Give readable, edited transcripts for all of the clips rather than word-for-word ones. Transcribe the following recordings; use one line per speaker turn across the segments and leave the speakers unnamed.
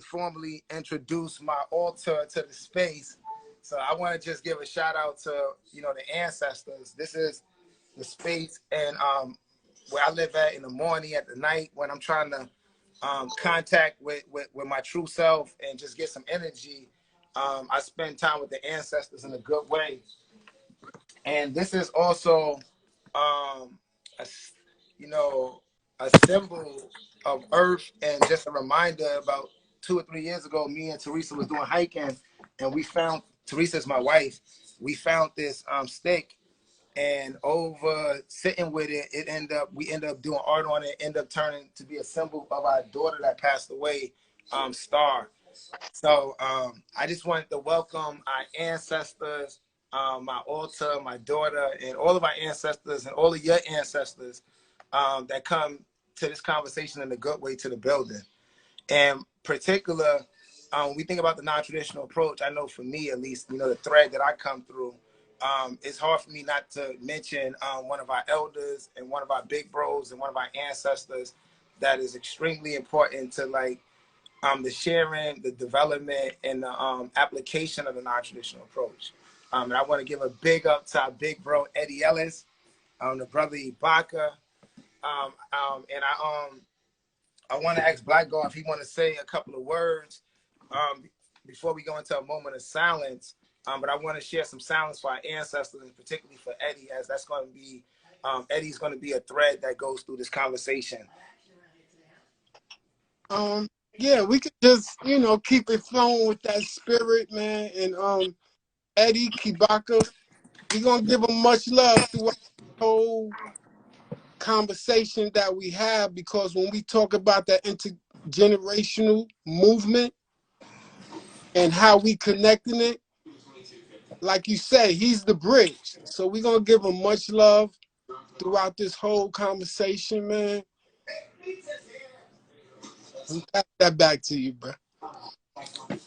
formally introduce my altar to the space. So I want to just give a shout out to, you know, the ancestors. This is the space and where I live at in the morning, at the night, when I'm trying to contact with my true self and just get some energy. I spend time with the ancestors in a good way. And this is also, a, you know, a symbol of earth and just a reminder. About 2 or 3 years ago, me and Teresa was doing hiking and we found, Teresa's my wife, we found this stick, and over sitting with it, we end up doing art on it, end up turning to be a symbol of our daughter that passed away, Starr. So I just wanted to welcome our ancestors, my altar, my daughter, and all of our ancestors and all of your ancestors that come to this conversation in a good way to the building. And particular, we think about the non-traditional approach. I know for me, at least, you know, the thread that I come through, it's hard for me not to mention one of our elders and one of our big bros and one of our ancestors that is extremely important to, like, the sharing, the development, and the application of the non-traditional approach. And I want to give a big up to our big bro, Eddie Ellis, the brother Ibaka. And I want to ask Black God if he want to say a couple of words before we go into a moment of silence. But I want to share some silence for our ancestors, and particularly for Eddie, as that's going to be, Eddie's going to be a thread that goes through this conversation.
Yeah, we could just, you know, keep it flowing with that spirit, man. And Eddie Kibaka, we're gonna give him much love throughout the whole conversation that we have, because when we talk about that intergenerational movement and how we connecting it, like you say, he's the bridge. So we're gonna give him much love throughout this whole conversation, man. And pass that back to you, bro.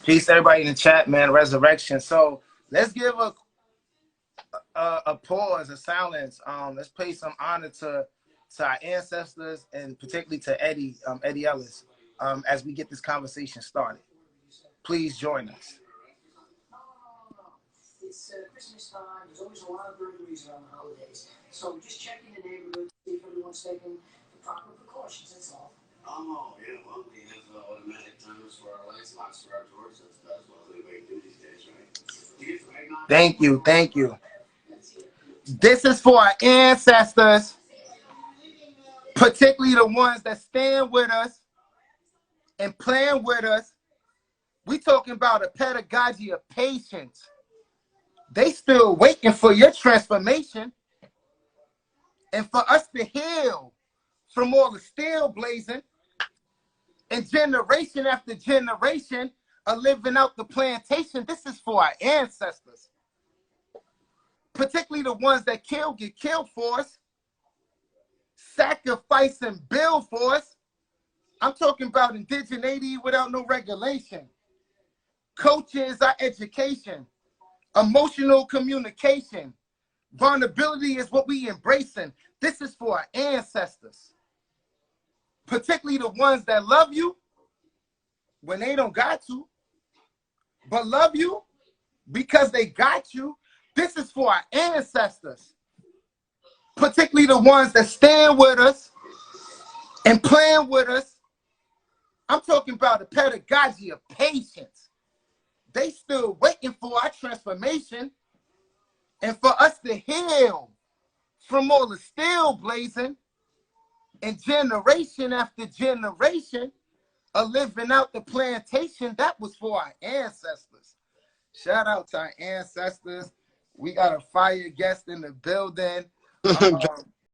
Peace, everybody in the chat, man. Resurrection. So let's give a pause, a silence. Let's pay some honor to our ancestors and particularly to Eddie, Eddie Ellis, as we get this conversation started. Please join us. It's Christmas time. There's always a lot of burglaries around the holidays. So just checking the neighborhood to see if everyone's taking the proper precautions. That's all. Oh, yeah, well, we have automatic timers for our lights, locks for our doors. That's what everybody do these days, right? Thank you, thank you. This is for our ancestors, particularly the ones that stand with us and plan with us. We talking about a pedagogy of patience. They still waiting for your transformation and for us to heal from all the steel blazing and generation after generation of living out the plantation. This is for our ancestors, particularly the ones that get killed for us, sacrifice and build for us. I'm talking about indigeneity without no regulation. Culture is our education. Emotional communication. Vulnerability is what we embracing. This is for our ancestors, particularly the ones that love you when they don't got to, but love you because they got you. This is for our ancestors, particularly the ones that stand with us and plan with us. I'm talking about the pedagogy of patience. They still waiting for our transformation and for us to heal from all the steel blazing and generation after generation of living out the plantation. That was for our ancestors. Shout out to our ancestors. We got a fire guest in the building.